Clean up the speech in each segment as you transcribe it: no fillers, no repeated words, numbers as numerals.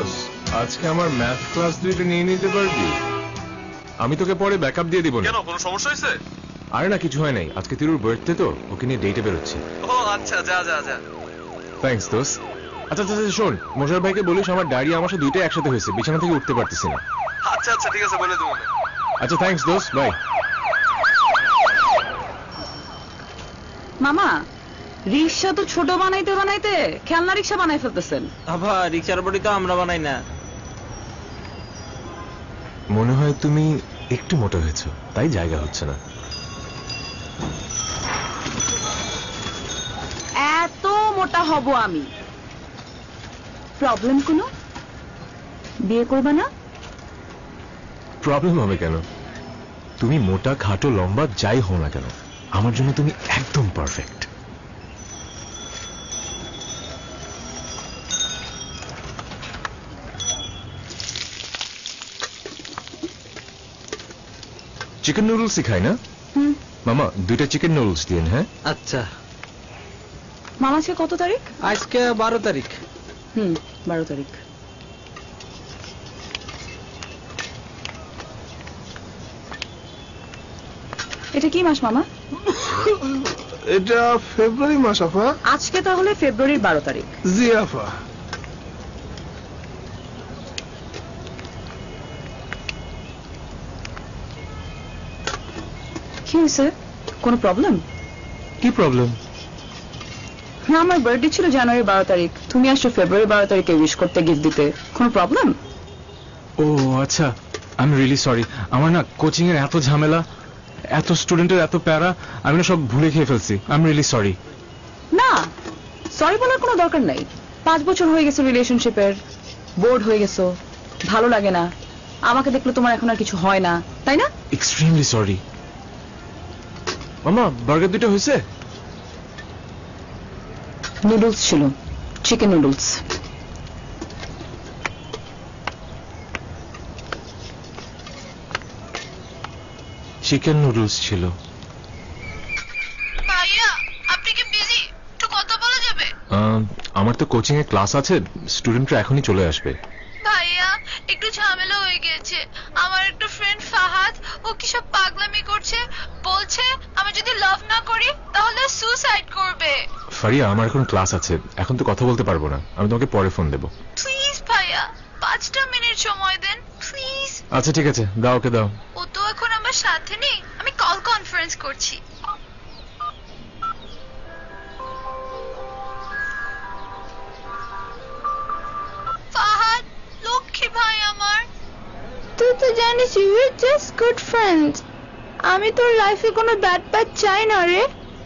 দোষ, আজকে আমার ম্যাথ ক্লাস 2টা নিয়ে নিতে পারবি? আমি তোকে পরে ব্যাকআপ দিয়ে দিব। কেন, কোনো সমস্যা হয়েছে? আরে না, কিছু হয় নাই। আজকে তিরুর বার্থডে তো, ওকে নিয়ে ডেটে বেরোচ্ছি। ও আচ্ছা, যা যা যা। থ্যাঙ্কস দোষ। আচ্ছা আচ্ছা শোন, মোশাররফ ভাইকে বলিস আমার ডায়রি আমার সাথে 2টাই একসাথে হয়েছে, বিছানা থেকে উঠতে পারতেছি না। আচ্ছা আচ্ছা ঠিক আছে, বলে দেবো। আচ্ছা থ্যাঙ্কস দোষ, বাই। মামা, রিক্সা তো ছোট বানাইতে বানাইতে খেলনা রিক্সা বানাই ফেলতেছেন। আবার রিক্সার বডি তো আমরা বানাই না। মনে হয় তুমি একটু মোটা হয়েছো, তাই জায়গা হচ্ছে না। এত মোটা হব আমি? প্রবলেম কোনো? বিয়ে করবে না? প্রবলেম হবে কেন? তুমি মোটা খাটো লম্বা যাই হও না কেন, আমার জন্য তুমি একদম পারফেক্ট। চিকেন নুডলস শিখাই না? মামা 2টা চিকেন নুডলস দিন। হ্যাঁ আচ্ছা। মামা আজকে কত তারিখ? আজকে 12 তারিখ। 12 তারিখ। এটা কি মাস মামা? এটা ফেব্রুয়ারি মাস আফা। আজকে তাহলে ফেব্রুয়ারির 12 তারিখ। জি আফা। কি হয়েছে? কোনো প্রবলেম? কি প্রবলেম? না, আমার বার্থডে ছিল জানুয়ারি 12 তারিখ, তুমি আসছো ফেব্রুয়ারি 12 তারিখে উইশ করতে, গিফট দিতে। কোনো প্রবলেম? ও আচ্ছা, আই এম রিয়েলি সরি। আমার না কোচিং এর এত ঝামেলা, এত স্টুডেন্টের এত প্যারা, আমি না সব ভুলে খেয়ে ফেলছি। I am really sorry. না, সরি বলার কোনো দরকার নাই। 5 বছর হয়ে গেছে রিলেশনশিপের, বোর্ড হয়ে গেছো, ভালো লাগে না, আমাকে দেখলে তোমার এখন আর কিছু হয় না, তাই না? Extremely sorry. মামা বার্গার 2টা হয়েছে? নুডলস ছিল, চিকেন নুডলস। চিকেন নুডলস ছিল। ভাইয়া, আপনি কি বিজি? একটু কথা বলা যাবে? আমার তো কোচিং এ ক্লাস আছে, স্টুডেন্টরা এখনই চলে আসবে। ভাইয়া, একটু ঝামেলা হয়ে গেছে। আমার একটা ফ্রেন্ড ফাহাদ, ও কি সব পাগলামি করছে, বলছে আমি যদি লাভ না করি তাহলে সুসাইড করবে। ফারিয়া, আমার এখন ক্লাস আছে, এখন তো কথা বলতে পারবো না, আমি তোমাকে পরে ফোন দেবো। প্লিজ ভাইয়া, 5টা মিনিট সময় দেন প্লিজ। আচ্ছা ঠিক আছে, দাও ওকে দাও। ও তো এখন আমার সাথে নেই, আমি কল কনফারেন্স করছি। ফাহাদ, লক্ষ্মী ভাই আমার। তুই তো জানিস you are just good friends. আমি তোর লাইফে কোনো ব্যাড ব্যাড চাই না রে।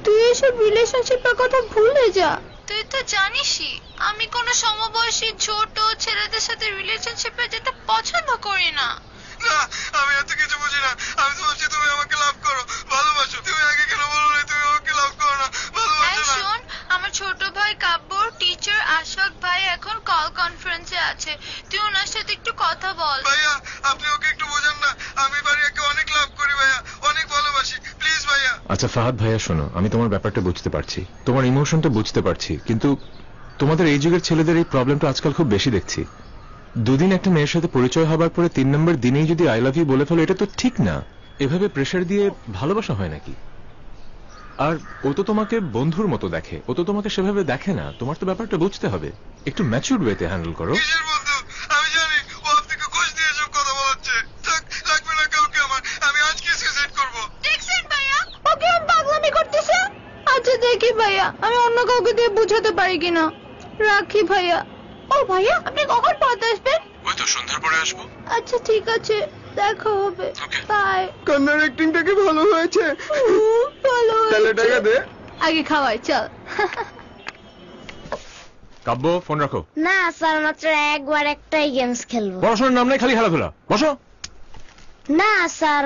তুই এসব রিলেশনশিপের কথা ভুলে যা। তুই তো জানিসই আমি কোনো সমবয়সী ছোট ছেলেদের সাথে রিলেশনশিপে যেতে পছন্দ করি না। না, আমি এত কিছু বুঝি না। আমি তো বলছি তুমি আমাকে লাভ করো, ভালোবাসো। তুমি আগে কেন বলো না তুমি আমাকে লাভ করো না, ভালোবাসো না? শোন, আমার ছোট ভাই কাব্যর টিচার আশাক ভাই এখন কল কনফারেন্সে আছে, তুই ওনার সাথে একটু কথা বল। ভাইয়া, আপনি ওকে একটু বোঝান না। আমি ভাইয়াকে অনেক লাভ করি ভাইয়া, অনেক ভালোবাসি। প্লিজ ভাইয়া। আচ্ছা ফাহাদ ভাইয়া শোনো, আমি তোমার ব্যাপারটা বুঝতে পারছি, তোমার ইমোশনটা বুঝতে পারছি, কিন্তু তোমাদের এই যুগের ছেলেদের এই প্রবলেমটা আজকাল খুব বেশি দেখছি। 2 দিন একটা মেয়ের সাথে পরিচয় হবার পরে 3 নম্বর দিনেই যদি আই লাভ ইউ বলে ফেলো, এটা তো ঠিক না। এভাবে প্রেশার দিয়ে ভালোবাসা হয় নাকি? আর ও তো তোমাকে বন্ধুর মতো দেখে, ও তো তোমাকে সেভাবে দেখে না। তোমার তো ব্যাপারটা বুঝতে হবে, একটু ম্যাচিউরড ওয়েতে হ্যান্ডেল করো। কিসের বন্ধু? আমি জানি ও আপনাকে ঘুষ দিয়ে সব কথা বলাচ্ছে। থাক, লাগবে না কাউকে আমার। আমি আজকে সুইসাইড করবো। দেখছেন ভাইয়া, ওকে আমি পাগলামি করতেছে। আচ্ছা দেখি ভাইয়া, আমি অন্য কাউকে দিয়ে বুঝাতে পারি কিনা। রাখি ভাইয়া। ও ভাইয়া, আপনি কখন পড়তে আসবেন? ওই তো সন্ধ্যার পরে আসবো। আচ্ছা ঠিক আছে, দেখা হবে। বাই। কান্নার অ্যাক্টিংটা কি ভালো হয়েছে? ভালো তাহলে টাকা দে। আগে খাওয়াই, চল। কাব্য ফোন রাখো। না স্যার, মাত্র একবার একটাই গেমস খেলবো। পড়াশোনার নাম নাই, খালি খেলাধুলা। বসো। না স্যার,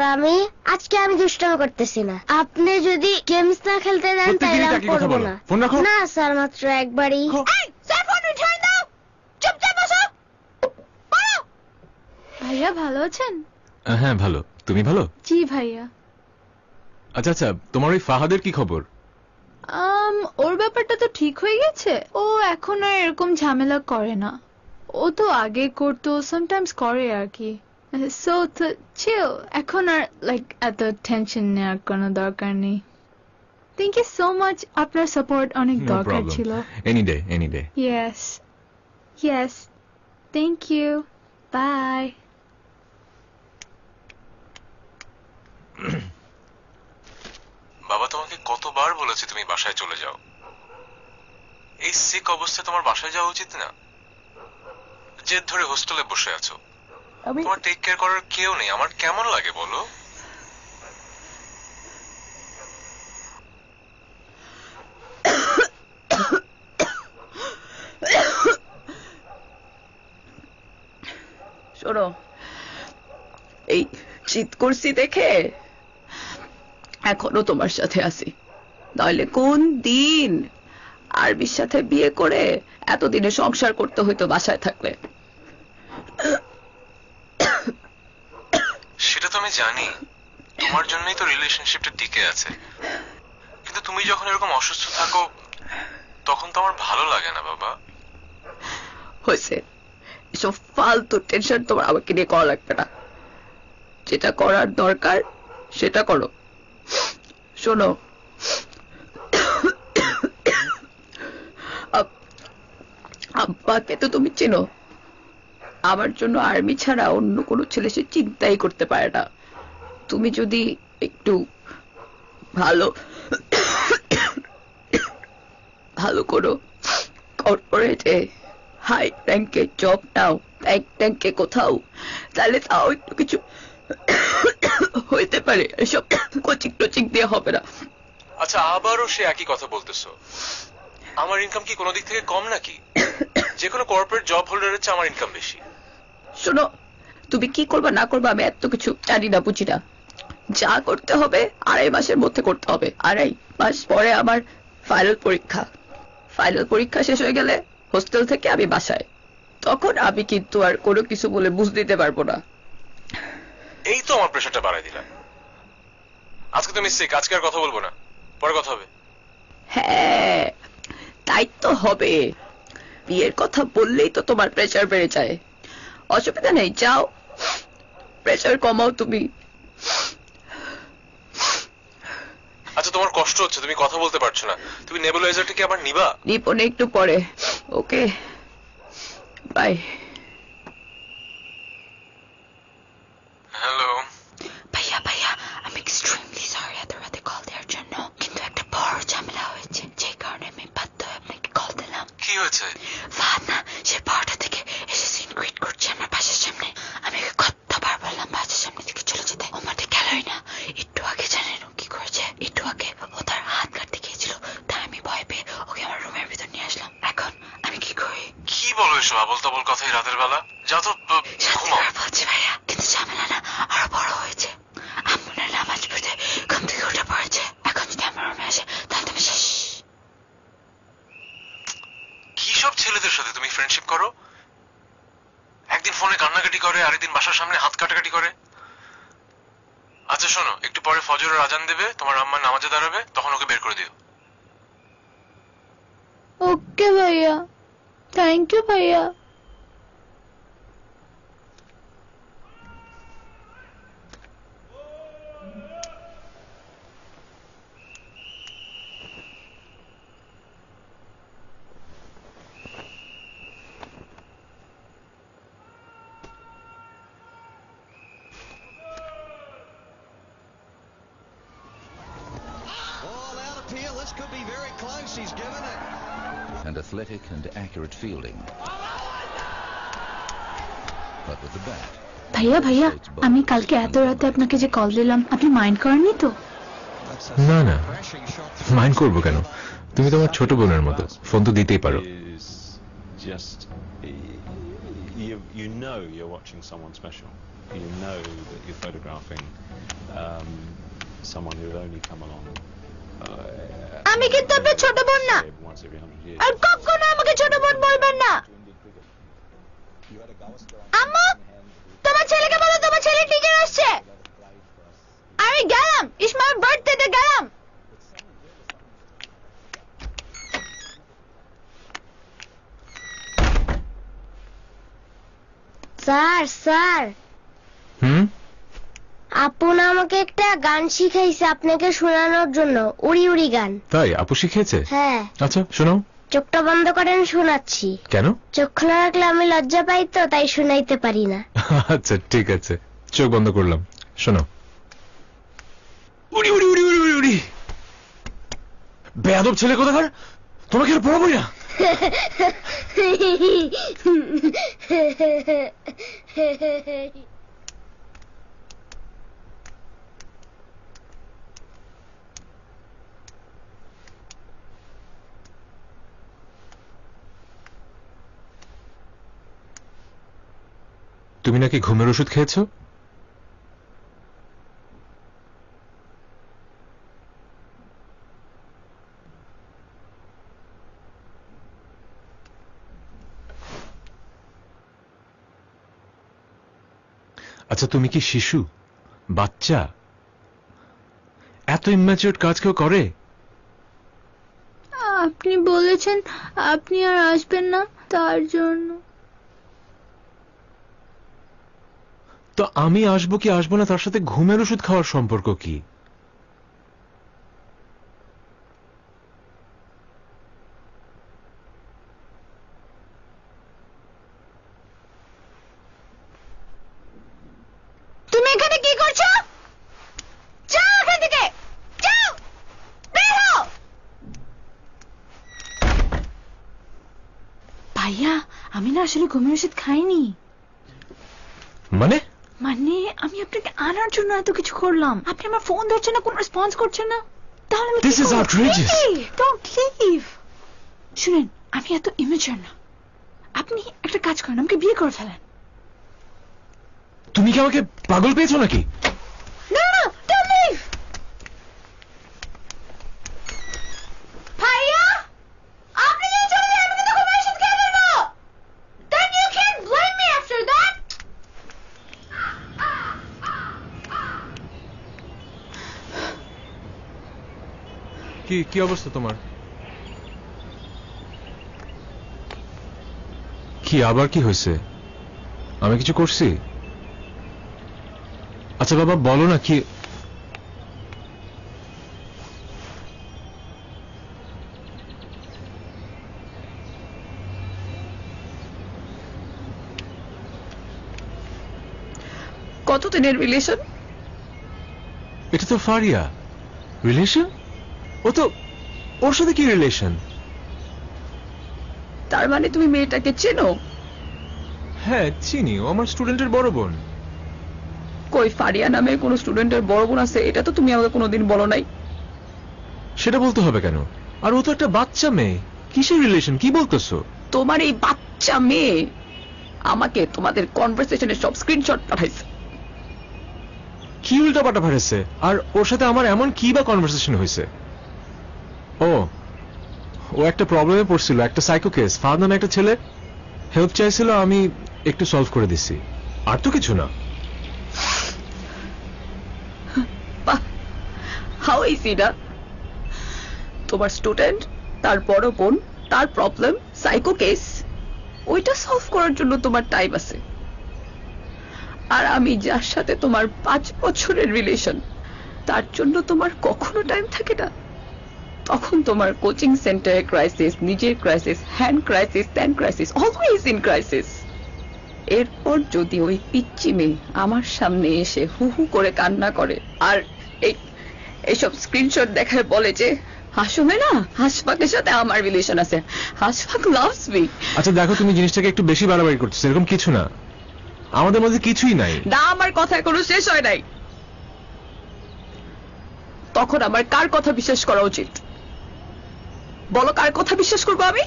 আজকে আমি দুষ্টামি করতেছি না। আপনি যদি গেমস না খেলতে দেন তাহলে আমি করবো না। ফোন রাখো। না স্যার, মাত্র একবারই। চুপচাপ বসো। ভাইয়া ভালো আছেন? হ্যাঁ ভালো, তুমি ভালো? জি ভাইয়া। আচ্ছা আচ্ছা, তোমার ওই ফাহাদের কি খবর? ওর ব্যাপারটা তো ঠিক হয়ে গেছে। ও এখন আর এরকম ঝামেলা করে না। ও তো আগে করতো, সামটাইমস করে আর কি। সো চিল, এখন আর লাইক এত টেনশন নেওয়ার কোনো দরকার নেই। থ্যাংক ইউ সো মাচ, আপনার সাপোর্ট অনেক No দরকার problem. ছিল। Any day, any day. Yes, thank you, bye. বাবা তোমাকে কতবার বলেছে তুমি বাসায় চলে যাও। এই সিক অবস্থায় তোমার বাসায় যাওয়া উচিত না। জেদ ধরে হোস্টেলে বসে আছো, তোমার টেক কেয়ার করার কেউ নেই। আমার কেমন লাগে বলো? শোনো, এই চিৎ করছি দেখে এখনো তোমার সাথে আছি, নইলে কোন দিন আরবির সাথে বিয়ে করে এতদিনে সংসার করতে হইতো বাসায় থাকলে। সেটা তো আমি জানি, তোমার জন্যই তো রিলেশনশিপটা টিকে আছে। কিন্তু তুমি যখন এরকম অসুস্থ থাকো তখন তো আমার ভালো লাগে না বাবা। হয়েছে, এসব ফালতু টেনশন তোমার আমাকে নিয়ে করা লাগবে না। যেটা করার দরকার সেটা করো। শোনো, আব্বাকে তো তুমি চেনো, আমার জন্য আর্মি ছাড়া অন্য কোনো ছেলে সে চিন্তাই করতে পারে না। তুমি যদি একটু ভালো ভালো করো, কর্পোরেটে হাই র্যাঙ্কে জব নাও, ব্যাংক ট্যাঙ্কে কোথাও, তাহলে তাও একটু কিছু হইতে পারে। এসব কোচিং টোচিং দিয়ে হবে না। আচ্ছা, আবারও সে একই কথা বলতেছো। আমার ইনকাম কি কোনো দিক থেকে কম নাকি? যে কোনো কর্পোরেট জব হোল্ডারের চেয়ে আমার ইনকাম বেশি। শোনো, তুমি কি করবা না করবা আমি এত কিছু জানি না, বুঝি না। যা করতে হবে 2.5 মাসের মধ্যে করতে হবে। 2.5 মাস পরে আমার ফাইনাল পরীক্ষা। ফাইনাল পরীক্ষা শেষ হয়ে গেলে হোস্টেল থেকে আমি বাসায়। তখন আমি কিন্তু আর কোনো কিছু বলে বুঝ দিতে পারবো না। এই তো আমার প্রেশারটা বাড়াই দিলাম। আজকে তুমি সিক, আজকে আর কথা বলবো না, পরে কথা হবে। হ্যাঁ, তাই তো হবে। বিয়ের কথা বললেই তো তোমার প্রেশার বেড়ে যায়। অসুবিধা নেই, যাও প্রেশার কমাও তুমি। আচ্ছা, তোমার কষ্ট হচ্ছে, তুমি কথা বলতে পারছো না, তুমি নেবুলাইজারটা কি আবার নিবা? নিপনে একটু পরে। ওকে, বাই। হ্যালো ভাইয়া ভাইয়া, আমি এক্সট্রিমলি সরি এত রাতে কল দেওয়ার জন্য, কিন্তু একটা বড় ঝামেলা হয়েছে, যে কারণে আমি বাধ্য হয়ে আপনাকে কল দিলাম। কি হয়েছে? ফাহাদ না, সে পাহাড়টা থেকে এসে সিন ক্রিয়েট করছে আমার বাসার সামনে। আমি ওকে কতবার বললাম বাসার সামনে থেকে চলে যেতে, ও মাঠে গেলই না। একটু আগে জানেন ও কি করেছে? একটু আগে ও তার হাত কাটতে গিয়েছিল, তাই আমি ভয় পেয়ে ওকে আমার রুমের ভিতর নিয়ে আসলাম। এখন আমি কি করি? কি বলো এসব আবল তাবল কথা এই রাতের বেলা? যা তো ঘুমাও। বলছি ভাইয়া, কিন্তু ঝামেলা না আরো বড় হয়েছে। আম্মুনের নামাজ পড়তে ঘুম থেকে উঠে পড়েছে। এখন যদি আমার রুমে আসে তাহলে তুমি শেষ। কি সব ছেলেদের সাথে তুমি ফ্রেন্ডশিপ করো? একদিন ফোনে কান্নাকাটি করে, আরেকদিন বাসার সামনে হাত কাটাকাটি করে। আচ্ছা শোনো, একটু পরে ফজরের আজান দেবে, তোমার আম্মা নামাজে দাঁড়াবে, তখন ওকে বের করে দিও। ওকে ভাইয়া, থ্যাংক ইউ ভাইয়া। This could be very close. He's given it. And athletic and accurate fielding. But with the bat. ভাইয়া ভাইয়া, আমি কালকে এত রাতে আপনাকে যে কল দিলাম, আপনি মাইন্ড করেননি তো? না না, মাইন্ড করবো কেন? তুমি তোমার ছোট বোনের মতো, ফোন তো দিতেই পারো। Just you know you're watching someone special. You know that you're photographing someone who will only come along. আমি কিন্তু আপনার ছোট বোন না, আর কখনো আমাকে ছোট বোন বলবেন না। আম্মা, তোমার ছেলেকে বলো তোমার ছেলে টিচার আসছে। আমি গেলাম, ইসমাইল বার্থডেতে গেলাম। স্যার স্যার আপু না আমাকে একটা গান শিখাইছে আপনাকে শোনানোর জন্য, উড়ি উড়ি গান। তাই আপু শিখিয়েছে? হ্যাঁ। আচ্ছা শোনাও। চোখটা বন্ধ করেন, শোনাচ্ছি। কেন? চোখ খোলা রাখলে আমি লজ্জা পাই তো, তাই শোনাইতে পারি না। আচ্ছা ঠিক আছে, চোখ বন্ধ করলাম, শোনাও। উড়ি উড়ি উড়ি উড়ি উড়ি উড়ি। বেয়াদব ছেলে কোথাকার, তোমাকে আর পড়াবই না। তুমি নাকি ঘুমের ওষুধ খেয়েছো? আচ্ছা তুমি কি শিশু, বাচ্চা? এত ইম্যাচিউরড কাজ কেউ করে? আপনি বলেছেন আপনি আর আসবেন না, তার জন্য। তো আমি আসবো কি আসবো না তার সাথে ঘুমের ওষুধ খাওয়ার সম্পর্ক কি? তুমি এখানে কি করছো? যাও এখান থেকে, যাও, বের হও। ভাইয়া আমি না আসলে ঘুমের ওষুধ খাইনি। মানে? মানে আমি আপনাকে আনার জন্য এত কিছু করলাম, আপনি আমার ফোন ধরছেন না, কোনো রেসপন্স করছেন না, তাহলে আমি This is outrageous. Don't leave. শুনেন, আমি এত ইমেচার না, আপনি একটা কাজ করেন, আমাকে বিয়ে করে ফেলেন। তুমি কি আমাকে পাগল পেয়েছো নাকি? না না, don't leave. ভাইয়া আপনি যদি চলে যান আমি কিন্তু ঘুমের ওষুধ খেয়ে ফেলবো। Then you can't blame me after that. কি কি অবস্থা তোমার? কি আবার কি হয়েছে? আমি কিছু করছি? আচ্ছা বাবা বলো না কি। কতদিনের রিলেশন? এটা তো ফারিয়া। রিলেশন? ও তো, ওর সাথে কি রিলেশন? তার মানে তুমি মেয়েটাকে চেনো? হ্যাঁ চিনি, ও আমার স্টুডেন্টের বড় বোন। কই ফারিয়া নামে কোন স্টুডেন্টের বড় বোন আছে? এটা তো তুমি আমাকে কোনোদিন বলো নাই। সেটা বলতে হবে কেন? আর ও তো একটা বাচ্চা মেয়ে, কিসের রিলেশন কি বলতেছো? তোমার এই বাচ্চা মেয়ে আমাকে তোমাদের কনভারসেশনের সব স্ক্রিনশট পাঠাইছে। কি উল্টা পাল্টা পাঠাইছে? আর ওর সাথে আমার এমন কি বা কনভারসেশন হয়েছে? ও একটা প্রবলেমে পড়ছিল, একটা সাইকো কেস। ফাহাদ নামে একটা ছেলে হেল্প চাইছিল, আমি একটু সলভ করে দিছি, আর তো কিছু না। হাউ ইজি না? তোমার স্টুডেন্ট, তার বড় বোন, তার প্রবলেম, সাইকো কেস, ওইটা সলভ করার জন্য তোমার টাইম আছে। আর আমি যার সাথে তোমার 5 বছরের রিলেশন, তার জন্য তোমার কখনো টাইম থাকে না। তখন তোমার কোচিং সেন্টারে ক্রাইসিস, নিজের ক্রাইসিস, হ্যান্ড ক্রাইসিস, ত্যান ক্রাইসিস, অলওয়েজ ইন ক্রাইসিস। এরপর যদি ওই পিচ্চি মেয়ে আমার সামনে এসে হু হু করে কান্না করে আর এইসব স্ক্রিনশট দেখায় বলে যে আসলে না হাসফাকের সাথে আমার রিলেশন আছে, হাসফাক লাভস মি। আচ্ছা দেখো, তুমি জিনিসটাকে একটু বেশি বাড়াবাড়ি করতেছো। এরকম কিছু না, আমাদের মধ্যে কিছুই নাই। না, আমার কথা এখনো শেষ হয় নাই। তখন আমার কার কথা বিশ্বাস করা উচিত? বলো, কার কথা বিশ্বাস করবো আমি?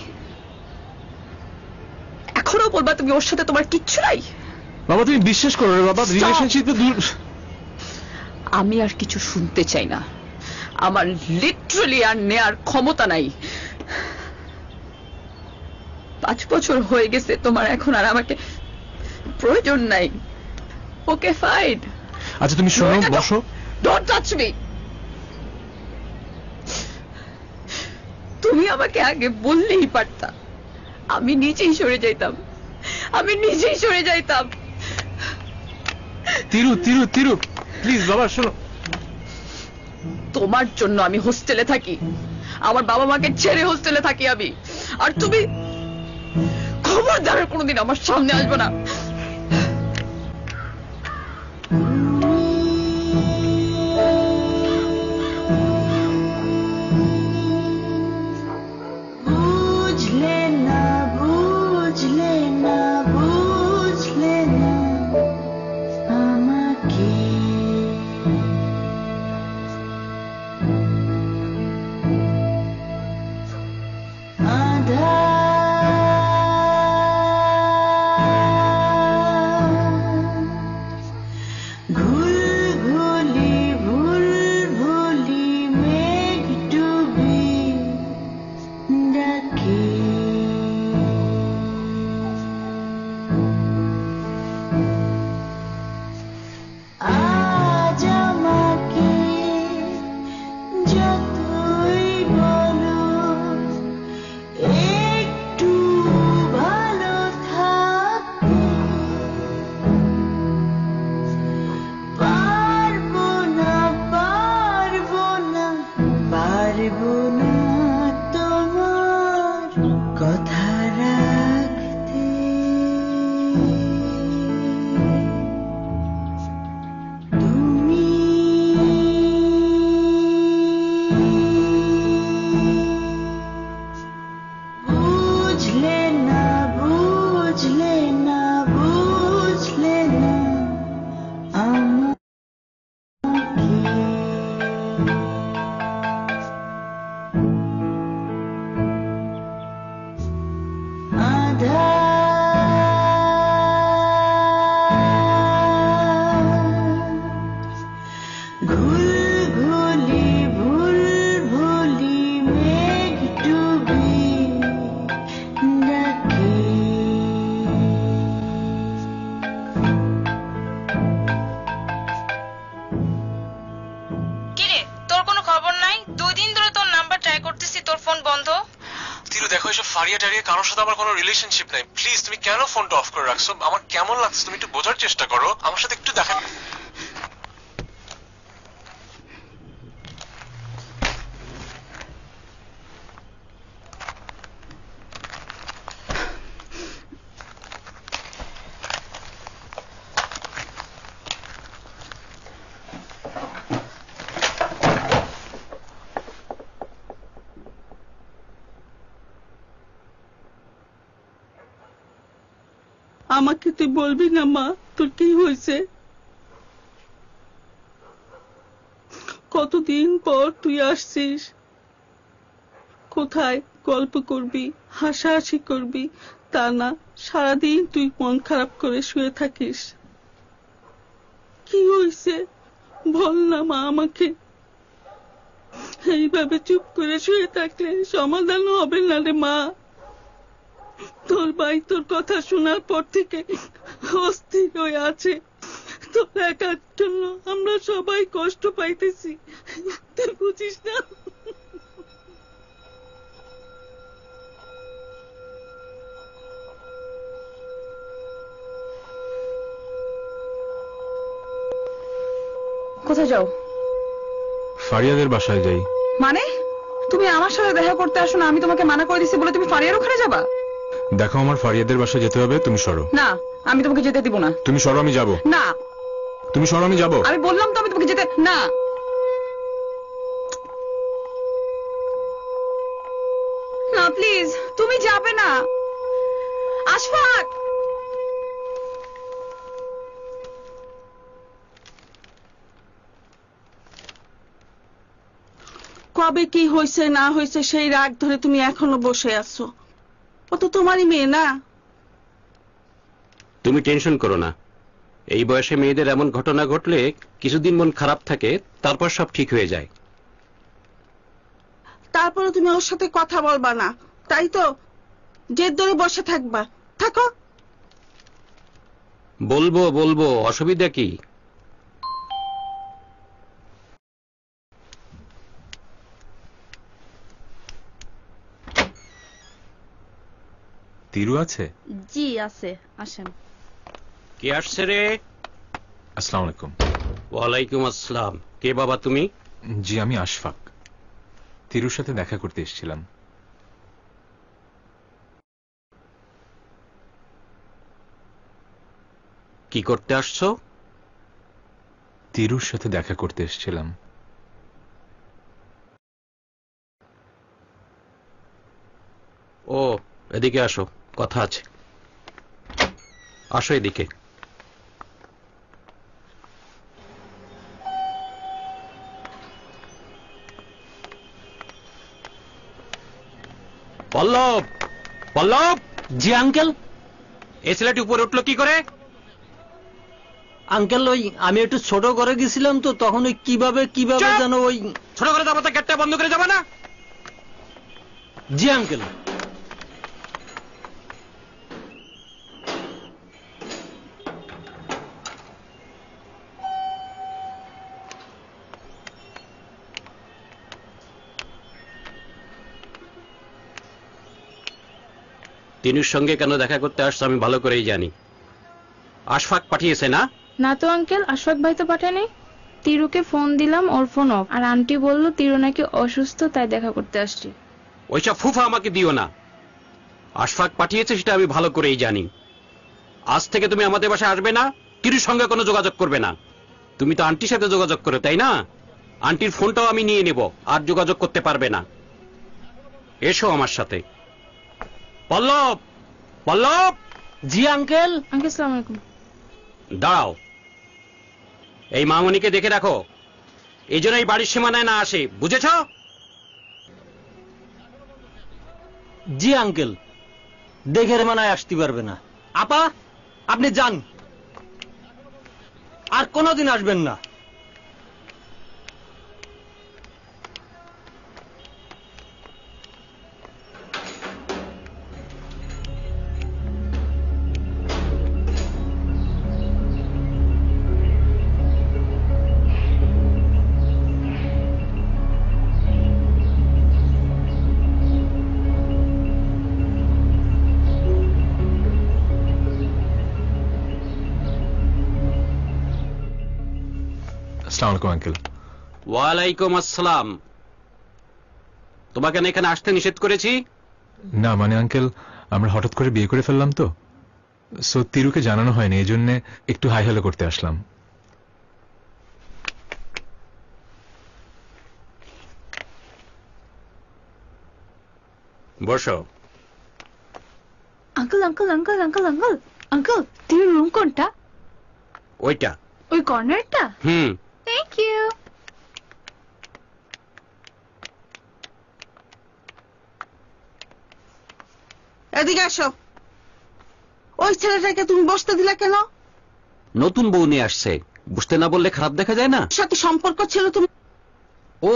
এখনো বলবা তুমি ওর সাথে তোমার কিচ্ছু নাই? বাবা তুমি বিশ্বাস করো রে বাবা, রিলেশনশিপে দূর। আমি আর কিছু শুনতে চাই না, আমার লিটারালি আর নেয়ার ক্ষমতা নাই। 5 বছর হয়ে গেছে তোমার, এখন আর আমাকে প্রয়োজন নাই। Okay fine. আচ্ছা তুমি শোনো, বসো। Don't touch me. তুমি আমাকে আগে বললেই পারতা, আমি নিজেই সরে যাইতাম, আমি নিজেই সরে যাইতাম। তিরু তিরু তিরু প্লিজ বাবা শোনো। তোমার জন্য আমি হোস্টেলে থাকি, আমার বাবা মাকে ছেড়ে হোস্টেলে থাকি আমি, আর তুমি খবরদার কোনোদিন আমার সামনে আসবে না। কারোর সাথে আমার কোনো রিলেশনশিপ নাই, প্লিজ তুমি কেন ফোনটা অফ করে রাখছো? আমার কেমন লাগছে তুমি একটু বোঝার চেষ্টা করো, আমার সাথে একটু দেখা। আমাকে তুই বলবি না মা তোর কি হয়েছে? কতদিন পর তুই আসছিস, কোথায় গল্প করবি হাসাহাসি করবি, তা না সারাদিন তুই মন খারাপ করে শুয়ে থাকিস। কি হয়েছে বল না মা আমাকে। এইভাবে চুপ করে শুয়ে থাকলে সমাধান হবে না রে মা। তোর ভাই তোর কথা শোনার পর থেকে অস্থির হয়ে আছে, তোর একার জন্য আমরা সবাই কষ্ট পাইতেছি, তুই বুঝিস না? কোথায় যাও? ফারিয়াদের বাসায় যাই। মানে তুমি আমার সাথে দেখা করতে আসো না, আমি তোমাকে মানা করে দিছি বলে তুমি ফারিয়ার ওখানে যাবা? দেখো আমার ফারিয়াদের বাসায় যেতে হবে, তুমি সরো। না আমি তোমাকে যেতে দিব না। তুমি সরো আমি যাব। না তুমি সরো আমি যাব। আমি বললাম তো আমি তোমাকে যেতে না। না প্লিজ তুমি যাবে না। আশফাক কবে কি হয়েছে না হয়েছে সেই রাগ ধরে তুমি এখনো বসে আছো। ও তো তোমারই মেয়ে না। তুমি টেনশন করো না, এই বয়সে মেয়েদের এমন ঘটনা ঘটলে কিছুদিন মন খারাপ থাকে, তারপর সব ঠিক হয়ে যায়। তারপরে তুমি ওর সাথে কথা বলবা না, তাই তো? জেদ ধরে বসে থাকবা? থাকো। বলবো বলবো, অসুবিধা কি? তিরু আছে? জি আছে, আসেন। কে আসছে রে? আসসালামু আলাইকুম। ওয়ালাইকুম আসসালাম। কে বাবা তুমি? জি আমি আশফাক, তিরুর সাথে দেখা করতে এসেছিলাম। কি করতে আসছো? তিরুর সাথে দেখা করতে এসেছিলাম। ও এদিকে আসো, কথা আছে। আসো এদিকে। পল্লব, পল্লব। জি আঙ্কেল। এই ছেলেটি উপরে উঠলো কি করে? আঙ্কেল ওই আমি একটু ছোট করে গেছিলাম তো, তখন ওই কিভাবে যেন ওই ছোট করে যাবো তো গেটটা বন্ধ করে যাবে না? জি আঙ্কেল। তিনুর সঙ্গে কেন দেখা করতে আসছো আমি ভালো করেই জানি। আশফাক পাঠিয়েছে না? না তো আঙ্কেল, আশফাক ভাই তো পাঠায়নি। তিরুকে ফোন দিলাম, ওর ফোন অফ, আর আন্টি বললো তিরু নাকি অসুস্থ, তাই দেখা করতে আসছি। ওইসব ফুফা আমাকে দিও না। আশফাক পাঠিয়েছে সেটা আমি ভালো করেই জানি। আজ থেকে তুমি আমাদের বাসায় আসবে না, তিরুর সঙ্গে কোনো যোগাযোগ করবে না। তুমি তো আন্টির সাথে যোগাযোগ করো তাই না? আন্টির ফোনটাও আমি নিয়ে নেব, আর যোগাযোগ করতে পারবে না। এসো আমার সাথে। পল্লব, পল্লব। জি আঙ্কেল। আঙ্কেল আসসালামু আলাইকুম। দাঁড়াও, এই মামনিকে দেখে রাখো, এই জন্য এই বাড়ির সীমানায় না আসে, বুঝেছ? জি আঙ্কেল, দেখে মানায় আসতে পারবে না। আপা আপনি যান, আর কোনোদিন আসবেন না। আসসালামু আলাইকুম আঙ্কেল। ওয়ালাইকুম আসসালাম। তোমাকে এখানে আসতে নিষেধ করেছি? না মানে আঙ্কেল, আমরা হঠাৎ করে বিয়ে করে ফেললাম তো, সো তিরুকে জানানো হয়নি, এই জন্য একটু হাই হ্যালো করতে আসলাম। বসো। Uncle uncle uncle uncle uncle uncle, তিরুর রুম কোনটা? ওইটা, ওই কর্নারটা? হুম। Thank you. এদিকে আসো। ওই ছেলেটাকে তুমি বসতে দিলা কেন? নতুন বউ নিয়ে আসছে, বুঝতে না বললে খারাপ দেখা যায় না? সাথে সম্পর্ক ছিল তুমি। ও,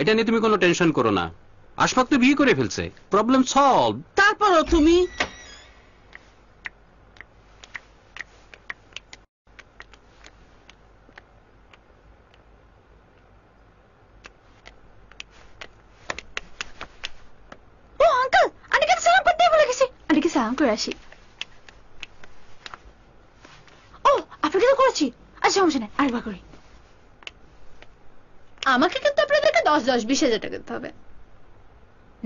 এটা নিয়ে তুমি কোনো টেনশন করো না, আশফাক তো বিয়ে করে ফেলছে, প্রবলেম সলভ। তারপরও তুমি সালাম করে আসি। ও আপনাকে তো করেছি, আচ্ছা সমস্যা নেই, আরেকবার করি। আমাকে কিন্তু আপনাদেরকে 10-20,000 টাকা দিতে হবে,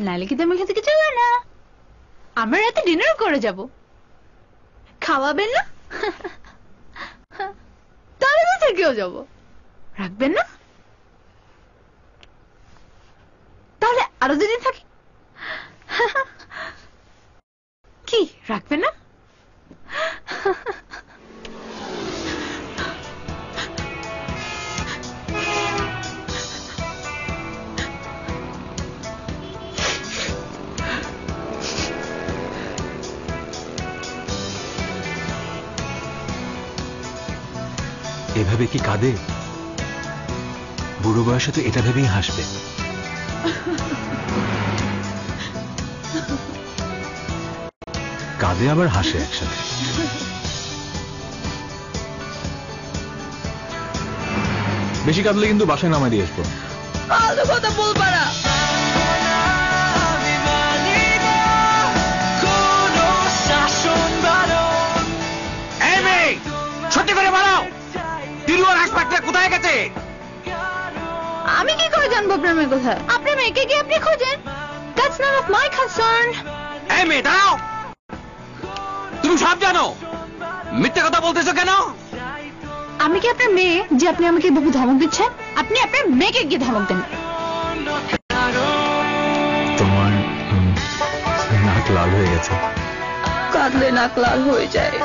নাহলে কিন্তু আমি এখান থেকে যাবো না। আমরা রাতে ডিনার করে যাব, খাওয়াবেন না? তাহলে তো থেকেও যাব, রাখবেন না? তাহলে আরো 2 দিন থাকি। কি রাখবেন না? এভাবে কি কাঁদে? বুড়ো বয়সে তো এটা ভেবেই হাসবে। কাঁদে আবার হাসে একসাথে। বেশি কাঁদলে কিন্তু বাসায় নামাই দিয়ে আসবো। ফালতু কথা বলবা না। সত্যি করে বলো, তিরু আর আশফাকটা কোথায় গেছে? আমি কি করে জানবো আপনার মেয়ে কোথায়? আপনার মেয়েকে গিয়ে আপনি খোঁজেন। That's none of my concern. এই মেয়ে দাঁড়াও, তুমি সব জানো, মিথ্যে কথা বলতেছো কেন? আমি কি আপনার মেয়ে যে আপনি আমাকে এভাবে ধমক দিচ্ছেন? আপনি আপনার মেয়েকে গিয়ে ধমক দেন। তোমার নাক লাল হয়ে গেছে। কাঁদলে নাক লাল হয়ে যায়।